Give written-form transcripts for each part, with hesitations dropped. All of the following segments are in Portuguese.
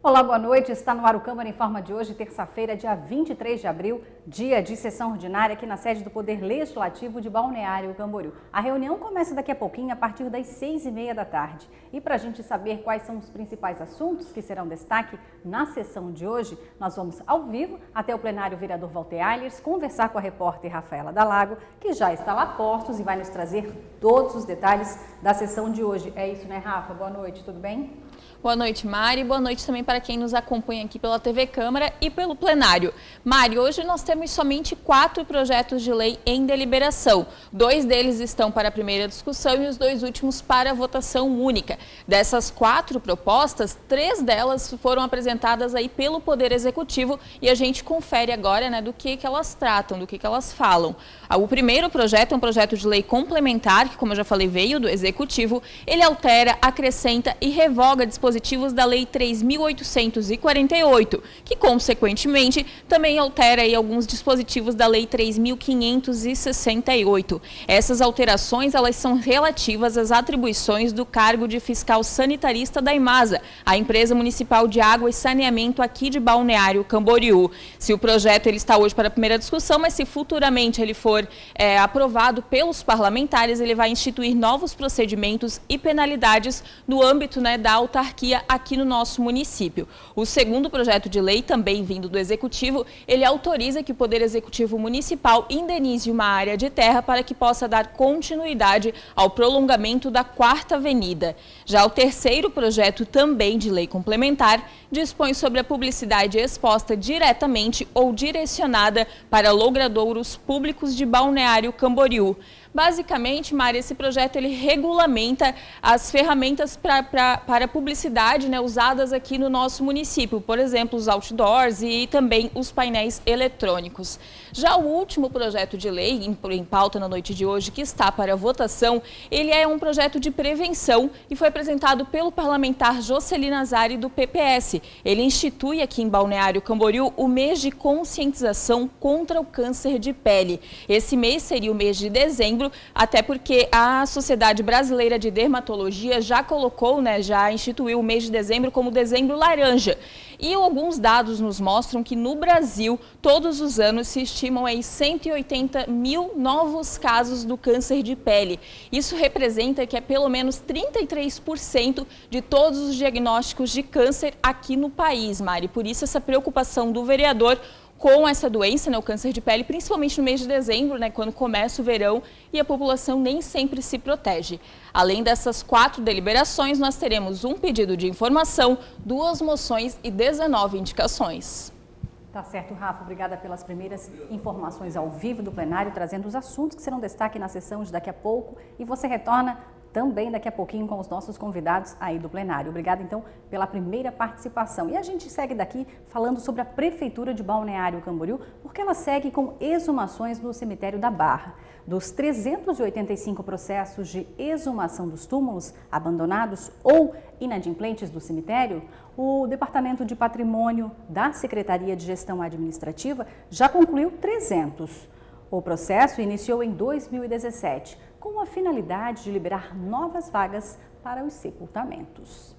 Olá, boa noite. Está no ar o Câmara Informa de hoje, terça-feira, dia 23 de abril, dia de sessão ordinária aqui na sede do Poder Legislativo de Balneário Camboriú. A reunião começa daqui a pouquinho, a partir das 6h30 da tarde. E para a gente saber quais são os principais assuntos que serão destaque na sessão de hoje, nós vamos ao vivo até o plenário vereador Walter Aylers conversar com a repórter Rafaela Dalago, que já está lá postos e vai nos trazer todos os detalhes da sessão de hoje. É isso, né, Rafa? Boa noite, tudo bem? Boa noite, Mari. Boa noite também para quem nos acompanha aqui pela TV Câmara e pelo plenário. Mari, hoje nós temos somente 4 projetos de lei em deliberação. 2 deles estão para a primeira discussão e os 2 últimos para a votação única. Dessas 4 propostas, 3 delas foram apresentadas aí pelo Poder Executivo e a gente confere agora, né, do que elas tratam, do que elas falam. O primeiro projeto é um projeto de lei complementar, que, como eu já falei, veio do Executivo. Ele altera, acrescenta e revoga dispositivos da Lei 3.848, que, consequentemente, também altera aí alguns dispositivos da Lei 3.568. Essas alterações, elas são relativas às atribuições do cargo de fiscal sanitarista da Imasa, a empresa municipal de água e saneamento aqui de Balneário Camboriú. Se o projeto ele está hoje para a primeira discussão, mas se futuramente ele for aprovado pelos parlamentares, ele vai instituir novos procedimentos e penalidades no âmbito, né, da autarquia aqui no nosso município. O segundo projeto de lei, também vindo do Executivo, ele autoriza que o Poder Executivo Municipal indenize uma área de terra para que possa dar continuidade ao prolongamento da 4ª Avenida. Já o terceiro projeto, também de lei complementar, dispõe sobre a publicidade exposta diretamente ou direcionada para logradouros públicos de Balneário Camboriú. Basicamente, Mari, esse projeto ele regulamenta as ferramentas para publicidade, né, usadas aqui no nosso município, por exemplo, os outdoors e também os painéis eletrônicos. Já o último projeto de lei em pauta na noite de hoje, que está para votação, ele é um projeto de prevenção e foi apresentado pelo parlamentar Jocelyn Azari, do PPS. Ele institui aqui em Balneário Camboriú o mês de conscientização contra o câncer de pele. Esse mês seria o mês de dezembro, até porque a Sociedade Brasileira de Dermatologia já colocou, né, já instituiu o mês de dezembro como dezembro laranja. E alguns dados nos mostram que no Brasil, todos os anos, se estimam aí 180 mil novos casos do câncer de pele. Isso representa que é pelo menos 33% de todos os diagnósticos de câncer aqui no país, Mari. Por isso, essa preocupação do vereador com essa doença, né, o câncer de pele, principalmente no mês de dezembro, né, quando começa o verão e a população nem sempre se protege. Além dessas 4 deliberações, nós teremos um pedido de informação, 2 moções e 19 indicações. Tá certo, Rafa. Obrigada pelas primeiras informações ao vivo do plenário, trazendo os assuntos que serão destaque na sessão de daqui a pouco. E você retorna também daqui a pouquinho com os nossos convidados aí do plenário. Obrigada, então, pela primeira participação. E a gente segue daqui falando sobre a Prefeitura de Balneário Camboriú, porque ela segue com exumações no cemitério da Barra. Dos 385 processos de exumação dos túmulos abandonados ou inadimplentes do cemitério, o Departamento de Patrimônio da Secretaria de Gestão Administrativa já concluiu 300. O processo iniciou em 2017, com a finalidade de liberar novas vagas para os sepultamentos.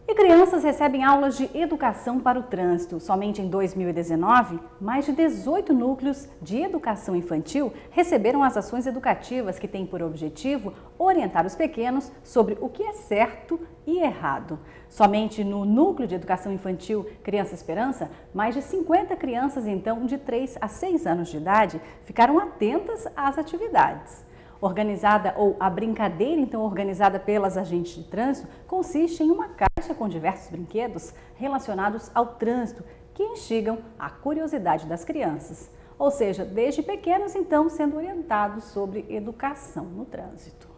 E crianças recebem aulas de educação para o trânsito. Somente em 2019, mais de 18 núcleos de educação infantil receberam as ações educativas que têm por objetivo orientar os pequenos sobre o que é certo e errado. Somente no núcleo de educação infantil Criança Esperança, mais de 50 crianças, então, de 3 a 6 anos de idade, ficaram atentas às atividades. Organizada, ou a brincadeira, então, organizada pelas agentes de trânsito, consiste em uma caixa com diversos brinquedos relacionados ao trânsito que instigam a curiosidade das crianças. Ou seja, desde pequenos, então, sendo orientados sobre educação no trânsito.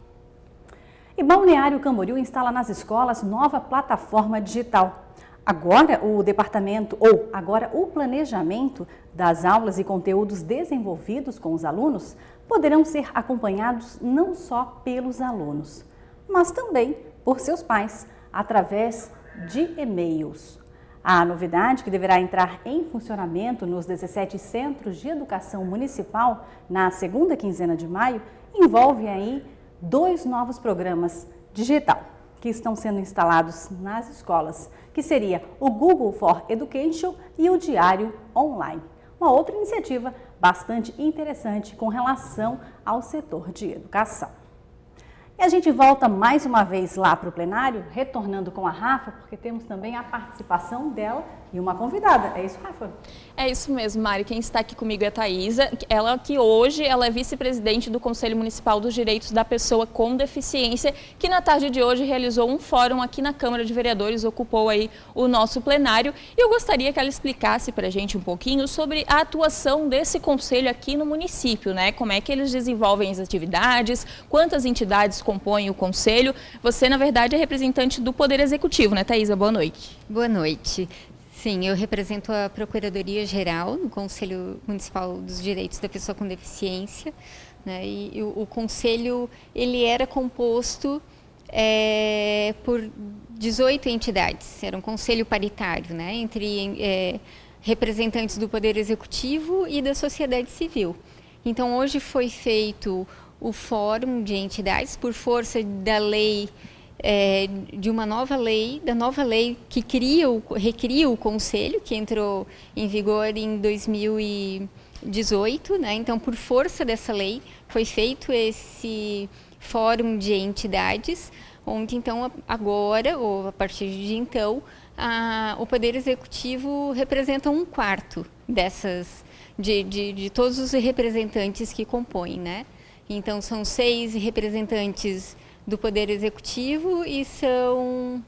E Balneário Camboriú instala nas escolas nova plataforma digital. Agora o planejamento das aulas e conteúdos desenvolvidos com os alunos poderão ser acompanhados não só pelos alunos, mas também por seus pais, através de e-mails. A novidade, que deverá entrar em funcionamento nos 17 centros de educação municipal na segunda quinzena de maio, envolve aí 2 novos programas digital, que estão sendo instalados nas escolas, que seria o Google for Education e o Diário Online. Uma outra iniciativa bastante interessante com relação ao setor de educação. E a gente volta mais uma vez lá para o plenário, retornando com a Rafa, porque temos também a participação dela e uma convidada. É isso, Rafa? É isso mesmo, Mari. Quem está aqui comigo é a Thaisa. Ela que hoje ela é vice-presidente do Conselho Municipal dos Direitos da Pessoa com Deficiência, que na tarde de hoje realizou um fórum aqui na Câmara de Vereadores, ocupou aí o nosso plenário. E eu gostaria que ela explicasse para a gente um pouquinho sobre a atuação desse conselho aqui no município, né? Como é que eles desenvolvem as atividades, quantas entidades compõem o conselho. Você, na verdade, é representante do Poder Executivo, né, Thaisa? Boa noite. Boa noite. Sim, eu represento a Procuradoria-Geral no Conselho Municipal dos Direitos da Pessoa com Deficiência, né? E o Conselho ele era composto por 18 entidades, era um conselho paritário, né? Entre representantes do Poder Executivo e da sociedade civil. Então, hoje foi feito o Fórum de Entidades por força da lei, de uma nova lei, da nova lei que recria o Conselho, que entrou em vigor em 2018, né? Então, por força dessa lei, foi feito esse Fórum de Entidades, onde, então, agora, ou a partir de então, o Poder Executivo representa 1/4 de todos os representantes que compõem, né? Então, são 6 representantes do Poder Executivo e são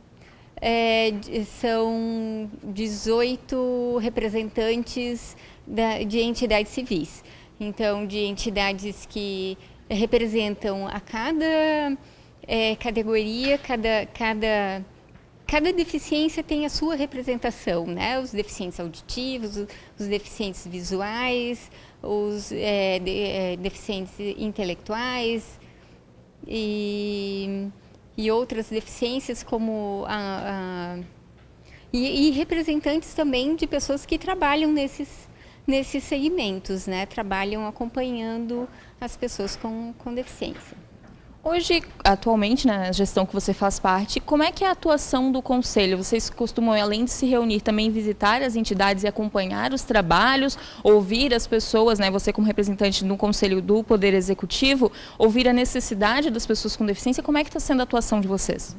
18 representantes de entidades civis. Então, de entidades que representam a cada categoria, cada deficiência tem a sua representação, né? Os deficientes auditivos, os deficientes visuais, os deficientes intelectuais e outras deficiências como e representantes também de pessoas que trabalham nesses segmentos, né? Trabalham acompanhando as pessoas com deficiência. Hoje, atualmente, na gestão que você faz parte, como é que é a atuação do Conselho? Vocês costumam, além de se reunir, também visitar as entidades e acompanhar os trabalhos, ouvir as pessoas, né? Você como representante do Conselho do Poder Executivo, ouvir a necessidade das pessoas com deficiência, como é que está sendo a atuação de vocês?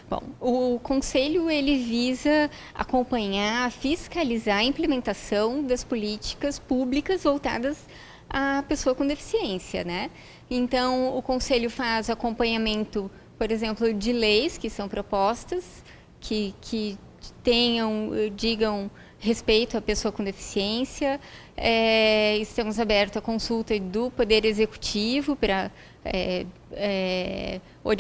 Bom, o Conselho ele visa acompanhar, fiscalizar a implementação das políticas públicas voltadas à pessoa com deficiência, né? Então, o Conselho faz acompanhamento, por exemplo, de leis que são propostas, que digam respeito à pessoa com deficiência. Estamos abertos à consulta do Poder Executivo para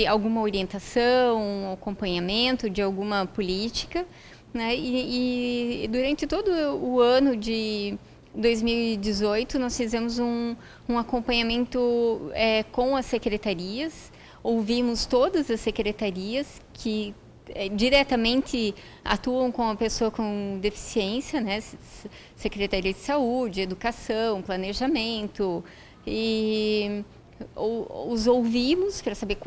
alguma orientação, acompanhamento de alguma política, né? E durante todo o ano de 2018, nós fizemos um acompanhamento com as secretarias, ouvimos todas as secretarias que diretamente atuam com a pessoa com deficiência, né? Secretaria de Saúde, Educação, Planejamento, e os ouvimos para saber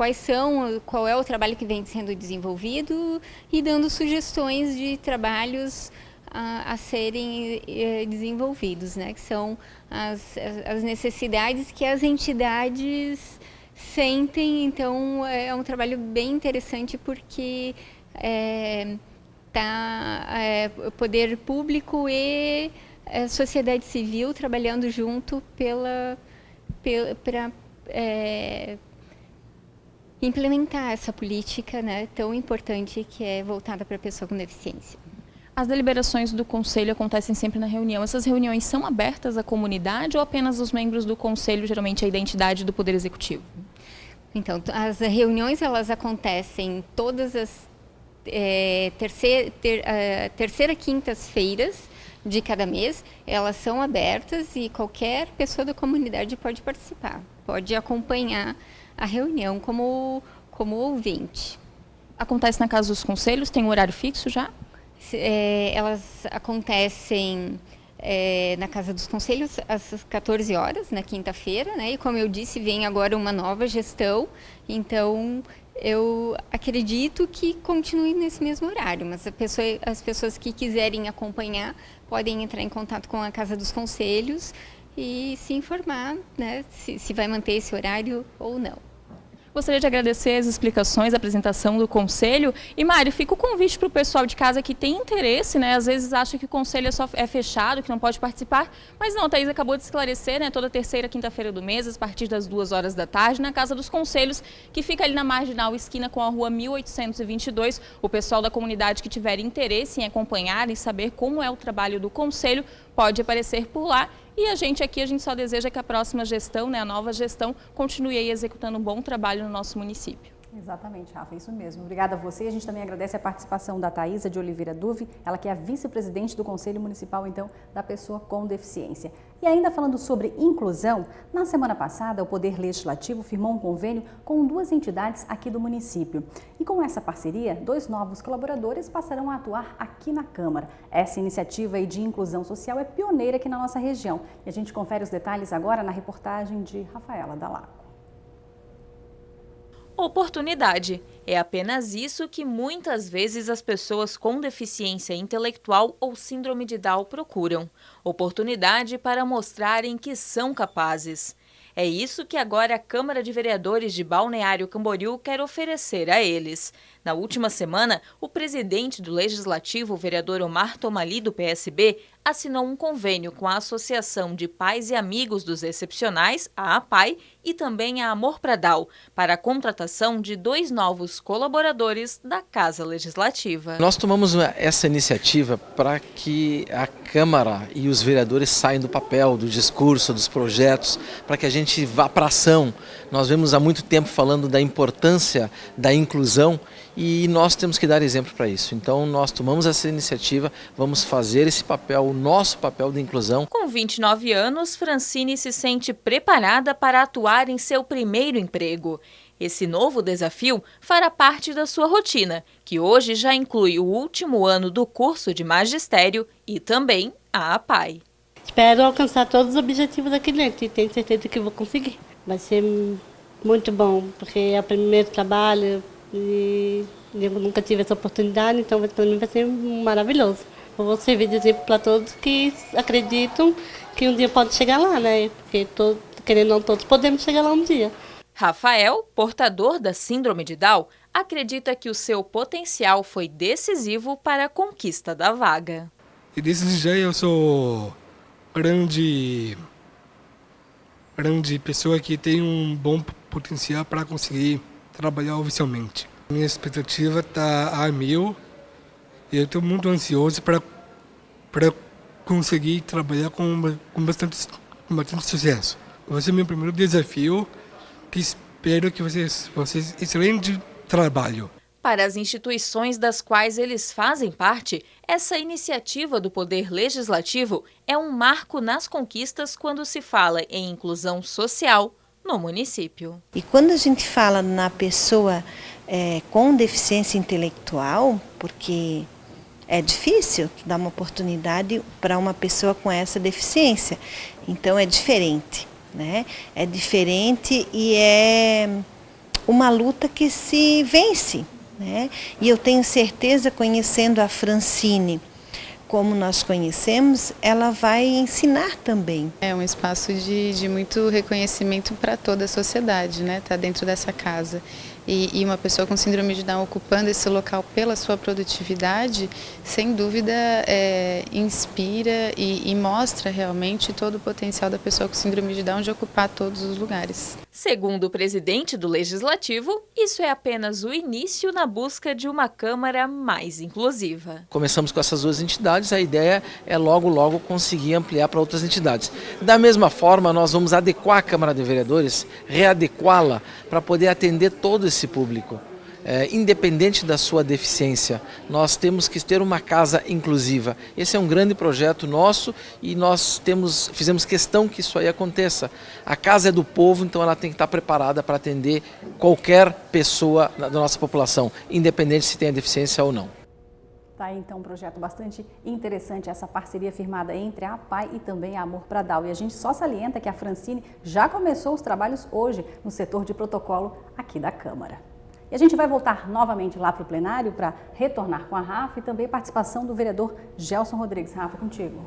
qual é o trabalho que vem sendo desenvolvido e dando sugestões de trabalhos a serem desenvolvidos, né? Que são as necessidades que as entidades sentem. Então, é um trabalho bem interessante porque o poder público e a sociedade civil trabalhando junto para implementar essa política, né, tão importante que é voltada para a pessoa com deficiência. As deliberações do Conselho acontecem sempre na reunião. Essas reuniões são abertas à comunidade ou apenas os membros do Conselho, geralmente a identidade do Poder Executivo? Então, as reuniões elas acontecem todas as terceira quintas-feiras de cada mês. Elas são abertas e qualquer pessoa da comunidade pode participar, pode acompanhar a reunião como ouvinte. Acontece na casa dos conselhos? Tem um horário fixo já? Elas acontecem na Casa dos Conselhos às 14 horas, na quinta-feira, né? E como eu disse, vem agora uma nova gestão, então eu acredito que continue nesse mesmo horário, mas as pessoas que quiserem acompanhar podem entrar em contato com a Casa dos Conselhos e se informar, né, se vai manter esse horário ou não. Gostaria de agradecer as explicações, a apresentação do Conselho. E, Mário, fica o convite para o pessoal de casa que tem interesse, né? Às vezes acha que o Conselho é fechado, que não pode participar. Mas não, a Thaís acabou de esclarecer, né? Toda terceira quinta-feira do mês, a partir das 2 horas da tarde, na Casa dos Conselhos, que fica ali na Marginal, esquina com a rua 1822. O pessoal da comunidade que tiver interesse em acompanhar e saber como é o trabalho do Conselho, pode aparecer por lá. E a gente só deseja que a próxima gestão, né, a nova gestão, continue aí executando um bom trabalho no nosso município. Exatamente, Rafa, isso mesmo. Obrigada a você. A gente também agradece a participação da Thaísa de Oliveira Duve, ela que é a vice-presidente do Conselho Municipal, então, da pessoa com deficiência. E ainda falando sobre inclusão, na semana passada o Poder Legislativo firmou um convênio com 2 entidades aqui do município. E com essa parceria, 2 novos colaboradores passarão a atuar aqui na Câmara. Essa iniciativa de inclusão social é pioneira aqui na nossa região. E a gente confere os detalhes agora na reportagem de Rafaela Dalaco. Oportunidade. É apenas isso que muitas vezes as pessoas com deficiência intelectual ou síndrome de Down procuram. Oportunidade para mostrarem que são capazes. É isso que agora a Câmara de Vereadores de Balneário Camboriú quer oferecer a eles. Na última semana, o presidente do Legislativo, o vereador Omar Tomali, do PSB, assinou um convênio com a Associação de Pais e Amigos dos Excepcionais, a APAI, e também a Amor pra Down, para a contratação de 2 novos colaboradores da Casa Legislativa. Nós tomamos essa iniciativa para que a Câmara e os vereadores saiam do papel, do discurso, dos projetos, para que a gente vá para a ação. Nós vemos há muito tempo falando da importância da inclusão e nós temos que dar exemplo para isso. Então nós tomamos essa iniciativa, vamos fazer esse papel, o nosso papel de inclusão. Com 29 anos, Francine se sente preparada para atuar em seu primeiro emprego. Esse novo desafio fará parte da sua rotina, que hoje já inclui o último ano do curso de magistério e também a APAI. Espero alcançar todos os objetivos aqui dentro e tenho certeza que vou conseguir. Vai ser muito bom, porque é o primeiro trabalho e eu nunca tive essa oportunidade, então para mim vai ser maravilhoso. Eu vou servir de exemplo para todos que acreditam que um dia pode chegar lá, né? Porque querendo ou não, todos podemos chegar lá um dia. Rafael, portador da síndrome de Down, acredita que o seu potencial foi decisivo para a conquista da vaga. E desde já eu sou grande pessoa que tem um bom potencial para conseguir trabalhar oficialmente. Minha expectativa está a 1000 e eu estou muito ansioso para conseguir trabalhar com bastante sucesso. Vai ser meu primeiro desafio, que espero que vocês excelente trabalho. Para as instituições das quais eles fazem parte, essa iniciativa do Poder Legislativo é um marco nas conquistas quando se fala em inclusão social no município. E quando a gente fala na pessoa com deficiência intelectual, porque é difícil dar uma oportunidade para uma pessoa com essa deficiência, então é diferente, né? É diferente e é uma luta que se vence, né? E eu tenho certeza, conhecendo a Francine como nós conhecemos, ela vai ensinar também. É um espaço de muito reconhecimento para toda a sociedade, né? Tá dentro dessa casa. E uma pessoa com síndrome de Down ocupando esse local pela sua produtividade, sem dúvida inspira e mostra realmente todo o potencial da pessoa com síndrome de Down de ocupar todos os lugares. Segundo o presidente do Legislativo, isso é apenas o início na busca de uma Câmara mais inclusiva. Começamos com essas 2 entidades, a ideia é logo conseguir ampliar para outras entidades. Da mesma forma, nós vamos adequar a Câmara de Vereadores, readequá-la para poder atender todo esse público. Independente da sua deficiência, nós temos que ter uma casa inclusiva. Esse é um grande projeto nosso e nós fizemos questão que isso aí aconteça. A casa é do povo, então ela tem que estar preparada para atender qualquer pessoa da nossa população, independente se tem a deficiência ou não. Tá aí então um projeto bastante interessante, essa parceria firmada entre a APAI e também a Amor pra Down. E a gente só salienta que a Francine já começou os trabalhos hoje no setor de protocolo aqui da Câmara. E a gente vai voltar novamente lá para o plenário para retornar com a Rafa e também participação do vereador Gelson Rodrigues. Rafa, contigo.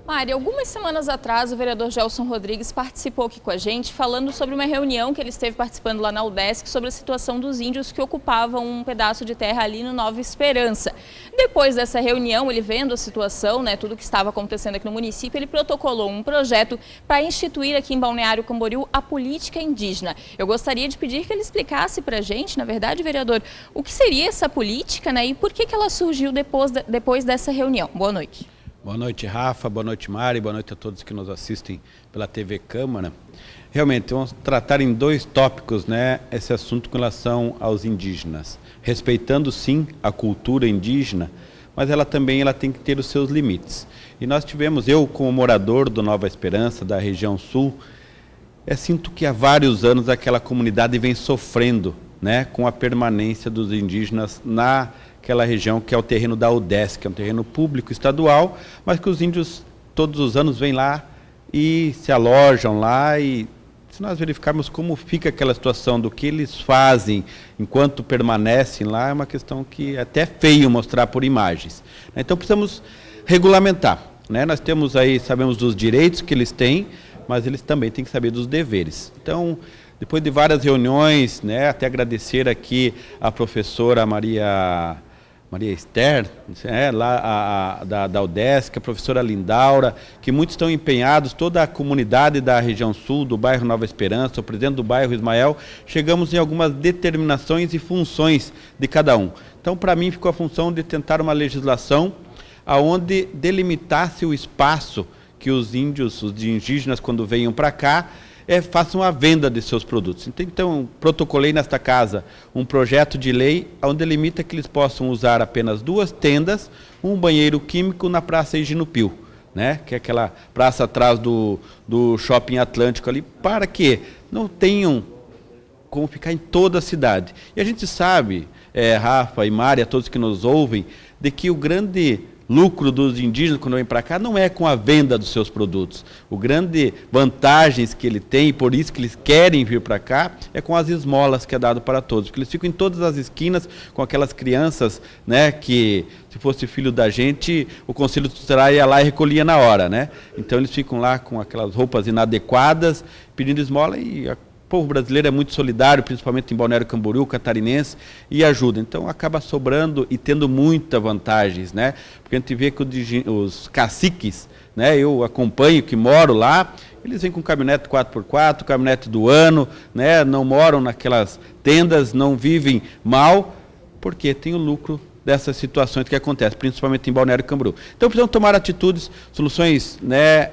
Mari, algumas semanas atrás o vereador Gelson Rodrigues participou aqui com a gente falando sobre uma reunião que ele esteve participando lá na UDESC sobre a situação dos índios que ocupavam um pedaço de terra ali no Nova Esperança. Depois dessa reunião, ele vendo a situação, né, tudo que estava acontecendo aqui no município, ele protocolou um projeto para instituir aqui em Balneário Camboriú a política indígena. Eu gostaria de pedir que ele explicasse para a gente, na verdade, vereador, o que seria essa política, né, e por que ela surgiu depois dessa reunião. Boa noite. Boa noite, Rafa, boa noite, Mari, boa noite a todos que nos assistem pela TV Câmara. Realmente, vamos tratar em 2 tópicos, né, esse assunto com relação aos indígenas. Respeitando, sim, a cultura indígena, mas ela também tem que ter os seus limites. E nós tivemos, eu como morador do Nova Esperança, da região sul, sinto que há vários anos aquela comunidade vem sofrendo, né, com a permanência dos indígenas naquela região que é o terreno da UDESC, que é um terreno público estadual, mas que os índios todos os anos vêm lá e se alojam lá. E se nós verificarmos como fica aquela situação do que eles fazem enquanto permanecem lá, é uma questão que é até feio mostrar por imagens. Então precisamos regulamentar, né? Nós temos aí, sabemos dos direitos que eles têm, mas eles também têm que saber dos deveres. Então, depois de várias reuniões, né, até agradecer aqui a professora Maria Esther, lá da UDESC, a professora Lindaura, que muitos estão empenhados, toda a comunidade da região sul, do bairro Nova Esperança, o presidente do bairro Ismael, chegamos em algumas determinações e funções de cada um. Então, para mim, ficou a função de tentar uma legislação onde delimitasse o espaço que os índios, os indígenas, quando venham para cá, façam a venda de seus produtos. Então, protocolei nesta casa um projeto de lei onde limita que eles possam usar apenas 2 tendas, um banheiro químico na Praça Higino Pio, né? Que é aquela praça atrás do Shopping Atlântico ali, para que não tenham como ficar em toda a cidade. E a gente sabe, Rafa e Mari, a todos que nos ouvem, de que o grande lucro dos indígenas quando vêm para cá não é com a venda dos seus produtos. O grande vantagens que ele tem, e por isso que eles querem vir para cá, é com as esmolas que é dado para todos. Porque eles ficam em todas as esquinas com aquelas crianças, né, que se fosse filho da gente, o Conselho Tutelar ia lá e recolhia na hora, né? Então eles ficam lá com aquelas roupas inadequadas, pedindo esmola, e o povo brasileiro é muito solidário, principalmente em Balneário Camboriú, catarinense, e ajuda. Então acaba sobrando e tendo muitas vantagens, né? Porque a gente vê que os caciques, né, eu acompanho, que moro lá, eles vêm com caminhonete 4x4, caminhonete do ano, né, não moram naquelas tendas, não vivem mal, porque tem o lucro dessas situações que acontecem, principalmente em Balneário Camboriú. Então precisam tomar atitudes, soluções, né,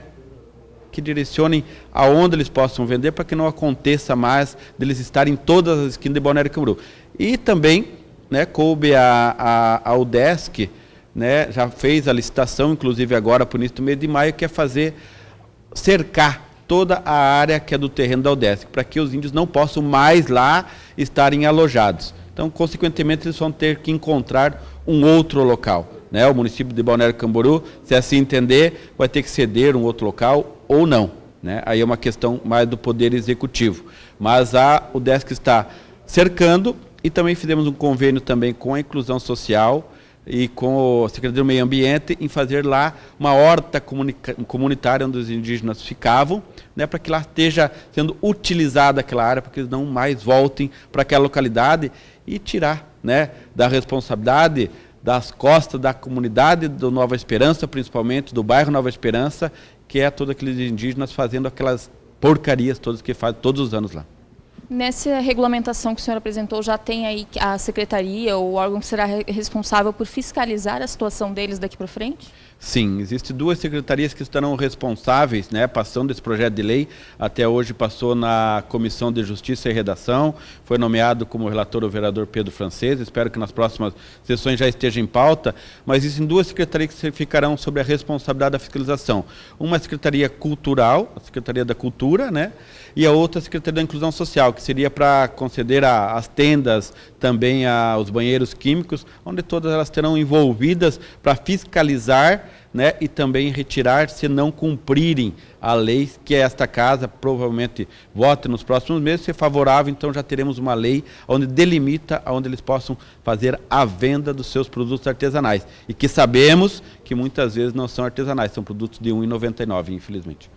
que direcionem aonde eles possam vender, para que não aconteça mais deles estarem em todas as esquinas de Balneário Camboriú. E também, né, coube a UDESC, né, já fez a licitação, inclusive agora por início do mês de maio, que é cercar toda a área que é do terreno da UDESC, para que os índios não possam mais lá estarem alojados. Então, consequentemente, eles vão ter que encontrar um outro local, né? O município de Balneário Camboriú, se assim entender, vai ter que ceder um outro local ou não, né? Aí é uma questão mais do Poder Executivo. Mas a UDESC está cercando, e também fizemos um convênio também com a Inclusão Social e com a Secretaria do Meio Ambiente em fazer lá uma horta comunitária onde os indígenas ficavam, né, para que lá esteja sendo utilizada aquela área, para que eles não mais voltem para aquela localidade, e tirar, né, da responsabilidade das costas da comunidade do Nova Esperança, principalmente do bairro Nova Esperança, que é todos aqueles indígenas fazendo aquelas porcarias todas que fazem todos os anos lá. Nessa regulamentação que o senhor apresentou, já tem aí a secretaria, ou o órgão que será responsável por fiscalizar a situação deles daqui para frente? Sim, existem 2 secretarias que estarão responsáveis, né, passando esse projeto de lei. Até hoje passou na Comissão de Justiça e Redação, foi nomeado como relator o vereador Pedro Francês, espero que nas próximas sessões já esteja em pauta, mas existem 2 secretarias que ficarão sobre a responsabilidade da fiscalização. Uma Secretaria Cultural, a Secretaria da Cultura, né, e a outra a Secretaria da Inclusão Social, que seria para conceder às tendas, também aos banheiros químicos, onde todas elas terão envolvidas para fiscalizar, né, e também retirar se não cumprirem a lei que esta casa provavelmente vote nos próximos meses. Se é favorável, então já teremos uma lei onde delimita onde eles possam fazer a venda dos seus produtos artesanais. E que sabemos que muitas vezes não são artesanais, são produtos de R$ 1,99, infelizmente.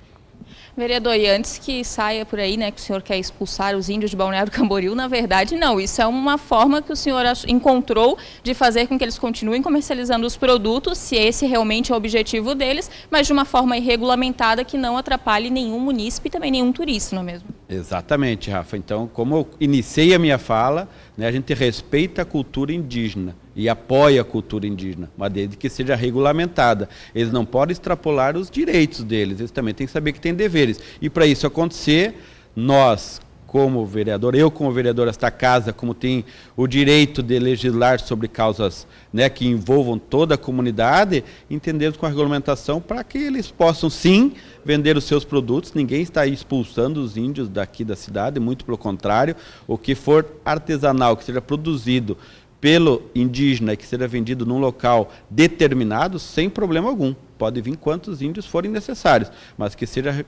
Vereador, e antes que saia por aí, né, que o senhor quer expulsar os índios de Balneário Camboriú, na verdade não, isso é uma forma que o senhor encontrou de fazer com que eles continuem comercializando os produtos, se esse realmente é o objetivo deles, mas de uma forma regulamentada que não atrapalhe nenhum munícipe e também nenhum turista, não é mesmo? Exatamente, Rafa. Então, como eu iniciei a minha fala, né, a gente respeita a cultura indígena e apoia a cultura indígena, mas desde que seja regulamentada. Eles não podem extrapolar os direitos deles, eles também têm que saber que têm deveres. E para isso acontecer, nós, como vereador, eu como vereador desta casa, como tem o direito de legislar sobre causas, né, que envolvam toda a comunidade, entendemos com a regulamentação para que eles possam sim vender os seus produtos. Ninguém está expulsando os índios daqui da cidade, muito pelo contrário, o que for artesanal, que seja produzido pelo indígena e que seja vendido num local determinado, sem problema algum. Pode vir quantos índios forem necessários, mas que seja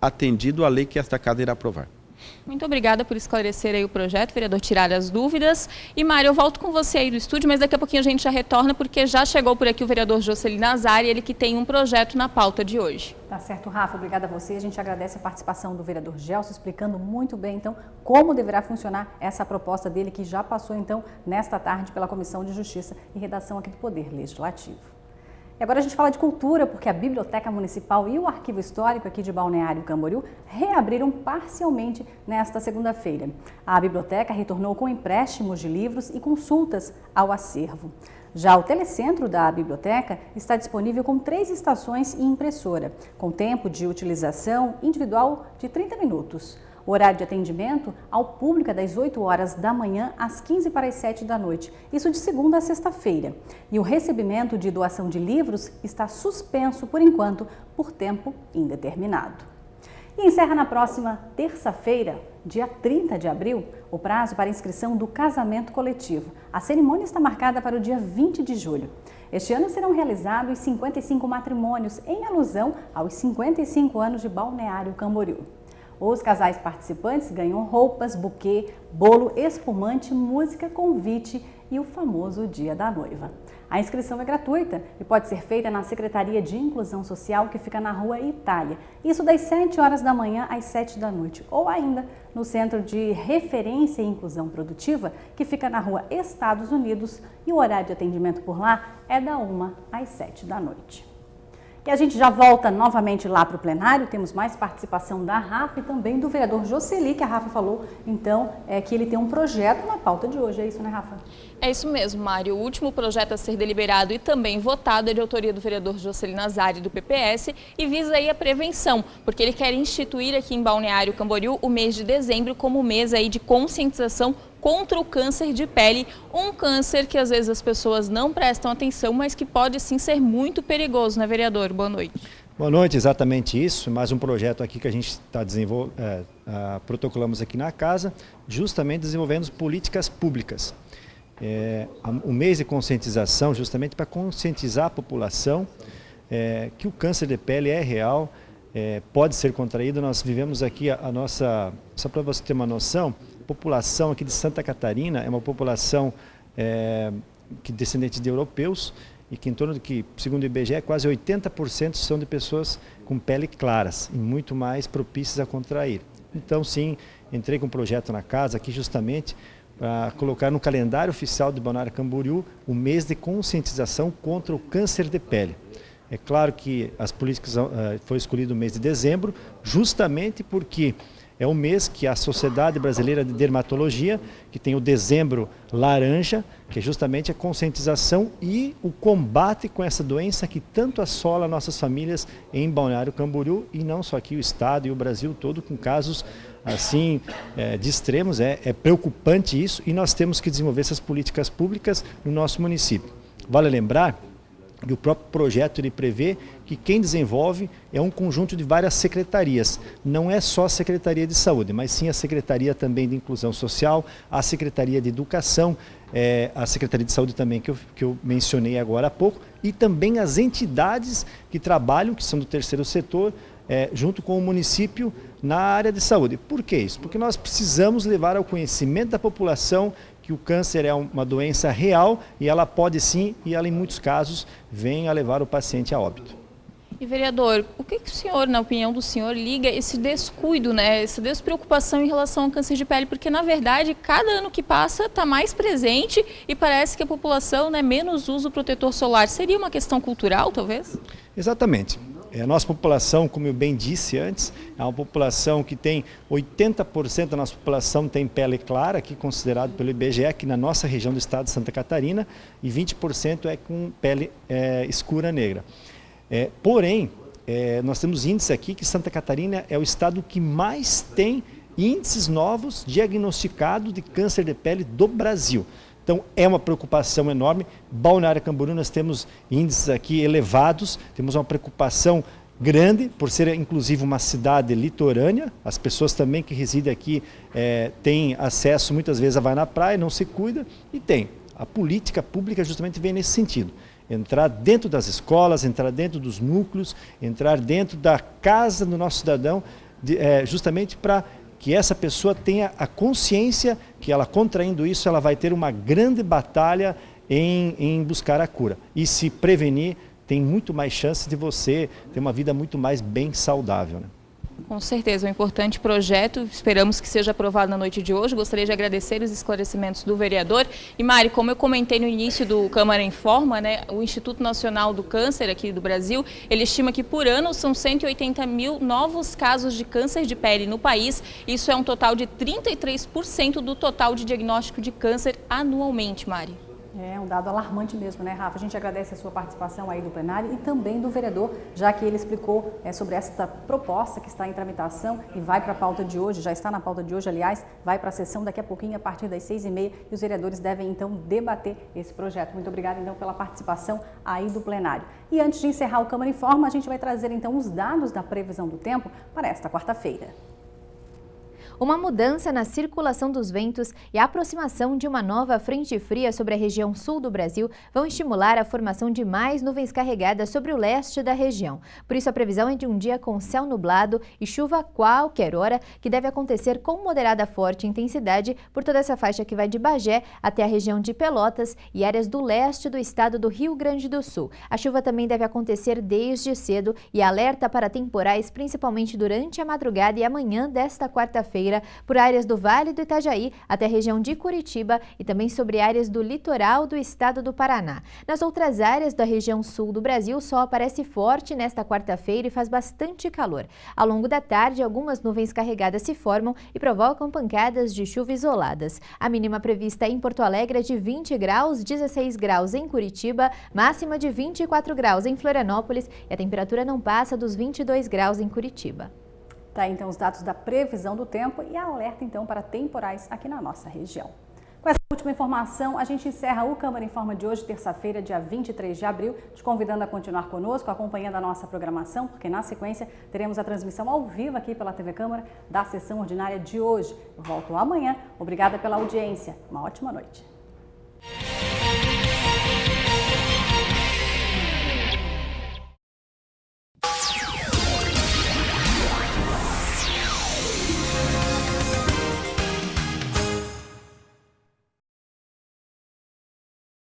atendido à lei que esta casa irá aprovar. Muito obrigada por esclarecer aí o projeto, vereador, tirar as dúvidas. E Mário, eu volto com você aí do estúdio, mas daqui a pouquinho a gente já retorna, porque já chegou por aqui o vereador Jocelyn Nazari, ele que tem um projeto na pauta de hoje. Tá certo, Rafa, obrigada a você. A gente agradece a participação do vereador Gelson, explicando muito bem, então, como deverá funcionar essa proposta dele, que já passou, então, nesta tarde pela Comissão de Justiça e Redação aqui do Poder Legislativo. E agora a gente fala de cultura, porque a Biblioteca Municipal e o Arquivo Histórico aqui de Balneário Camboriú reabriram parcialmente nesta segunda-feira. A biblioteca retornou com empréstimos de livros e consultas ao acervo. Já o telecentro da biblioteca está disponível com 3 estações e impressora, com tempo de utilização individual de 30 minutos. O horário de atendimento ao público é das 8 horas da manhã às 15 para as 7 da noite, isso de segunda a sexta-feira. E o recebimento de doação de livros está suspenso por enquanto, por tempo indeterminado. E encerra na próxima terça-feira, dia 30 de abril, o prazo para inscrição do casamento coletivo. A cerimônia está marcada para o dia 20 de julho. Este ano serão realizados 55 matrimônios em alusão aos 55 anos de Balneário Camboriú. Os casais participantes ganham roupas, buquê, bolo, espumante, música, convite e o famoso Dia da Noiva. A inscrição é gratuita e pode ser feita na Secretaria de Inclusão Social, que fica na Rua Itália. Isso das 7 horas da manhã às 7 da noite. Ou ainda no Centro de Referência e Inclusão Produtiva, que fica na Rua Estados Unidos. E o horário de atendimento por lá é da 1 às 7 da noite. E a gente já volta novamente lá para o plenário, temos mais participação da Rafa e também do vereador Jocelyn, que a Rafa falou, então, que ele tem um projeto na pauta de hoje, é isso, né, Rafa? É isso mesmo, Mário. O último projeto a ser deliberado e também votado é de autoria do vereador Jocelyn Nazari, do PPS, e visa aí a prevenção, porque ele quer instituir aqui em Balneário Camboriú o mês de dezembro como mês aí de conscientização contra o câncer de pele, um câncer que às vezes as pessoas não prestam atenção, mas que pode sim ser muito perigoso, né, vereador? Boa noite. Boa noite, exatamente isso. Mais um projeto aqui que a gente está protocolamos aqui na casa, justamente desenvolvendo políticas públicas. O mês de conscientização, justamente para conscientizar a população que o câncer de pele é real, pode ser contraído. Nós vivemos aqui só para você ter uma noção, a população aqui de Santa Catarina é uma população descendente de europeus e que em torno de que, segundo o IBGE, quase 80% são de pessoas com pele claras e muito mais propícias a contrair. Então, sim, entrei com um projeto na casa aqui justamente para colocar no calendário oficial de Balneário Camboriú o mês de conscientização contra o câncer de pele. É claro que as políticas foi escolhido o mês de dezembro, justamente porque é o mês que a Sociedade Brasileira de Dermatologia, que tem o dezembro laranja, que é justamente a conscientização e o combate com essa doença que tanto assola nossas famílias em Balneário Camboriú, e não só aqui, o estado e o Brasil todo, com casos assim de extremos. É preocupante isso, e nós temos que desenvolver essas políticas públicas no nosso município. Vale lembrar E o próprio projeto ele prevê que quem desenvolve é um conjunto de várias secretarias. Não é só a Secretaria de Saúde, mas sim a Secretaria também de Inclusão Social, a Secretaria de Educação, a Secretaria de Saúde também que eu mencionei agora há pouco, e também as entidades que trabalham, que são do terceiro setor, junto com o município na área de saúde. Por que isso? Porque nós precisamos levar ao conhecimento da população que o câncer é uma doença real e ela pode sim, e ela em muitos casos, vem a levar o paciente a óbito. E vereador, o que o senhor, na opinião do senhor, liga esse descuido, né, essa despreocupação em relação ao câncer de pele? Porque, na verdade, cada ano que passa está mais presente e parece que a população, né, menos usa o protetor solar. Seria uma questão cultural, talvez? Exatamente. A nossa população, como eu bem disse antes, é uma população que tem 80% da nossa população tem pele clara, aqui considerado pelo IBGE, aqui na nossa região do estado de Santa Catarina, e 20% é com pele escura negra. Porém, nós temos índices aqui que Santa Catarina é o estado que mais tem índices novos diagnosticados de câncer de pele do Brasil. Então, é uma preocupação enorme. Balneário Camboriú, nós temos índices aqui elevados, temos uma preocupação grande, por ser inclusive uma cidade litorânea. As pessoas também que residem aqui têm acesso, muitas vezes, a vai na praia, não se cuida, e tem. A política pública justamente vem nesse sentido. Entrar dentro das escolas, entrar dentro dos núcleos, entrar dentro da casa do nosso cidadão, justamente para que essa pessoa tenha a consciência que ela contraindo isso, ela vai ter uma grande batalha em buscar a cura. E se prevenir, tem muito mais chance de você ter uma vida muito mais bem saudável, né? Com certeza, um importante projeto, esperamos que seja aprovado na noite de hoje. Gostaria de agradecer os esclarecimentos do vereador. E Mari, como eu comentei no início do Câmara Informa, né, o Instituto Nacional do Câncer aqui do Brasil, ele estima que por ano são 180 mil novos casos de câncer de pele no país. Isso é um total de 33% do total de diagnóstico de câncer anualmente, Mari. É um dado alarmante mesmo, né, Rafa? A gente agradece a sua participação aí do plenário e também do vereador, já que ele explicou sobre esta proposta que está em tramitação e vai para a pauta de hoje, já está na pauta de hoje, aliás, vai para a sessão daqui a pouquinho, a partir das 6h30, e os vereadores devem, então, debater esse projeto. Muito obrigada, então, pela participação aí do plenário. E antes de encerrar o Câmara Informa, a gente vai trazer, então, os dados da previsão do tempo para esta quarta-feira. Uma mudança na circulação dos ventos e a aproximação de uma nova frente fria sobre a região sul do Brasil vão estimular a formação de mais nuvens carregadas sobre o leste da região. Por isso, a previsão é de um dia com céu nublado e chuva a qualquer hora, que deve acontecer com moderada a forte intensidade por toda essa faixa que vai de Bagé até a região de Pelotas e áreas do leste do estado do Rio Grande do Sul. A chuva também deve acontecer desde cedo e alerta para temporais, principalmente durante a madrugada e amanhã desta quarta-feira, por áreas do Vale do Itajaí até a região de Curitiba e também sobre áreas do litoral do estado do Paraná. Nas outras áreas da região sul do Brasil, o sol aparece forte nesta quarta-feira e faz bastante calor. Ao longo da tarde, algumas nuvens carregadas se formam e provocam pancadas de chuva isoladas. A mínima prevista em Porto Alegre é de 20 graus, 16 graus em Curitiba, máxima de 24 graus em Florianópolis e a temperatura não passa dos 22 graus em Curitiba. Tá, então, os dados da previsão do tempo e alerta, então, para temporais aqui na nossa região. Com essa última informação, a gente encerra o Câmara Informa de hoje, terça-feira, dia 23 de abril, te convidando a continuar conosco, acompanhando a nossa programação, porque na sequência teremos a transmissão ao vivo aqui pela TV Câmara da sessão ordinária de hoje. Eu volto amanhã. Obrigada pela audiência. Uma ótima noite.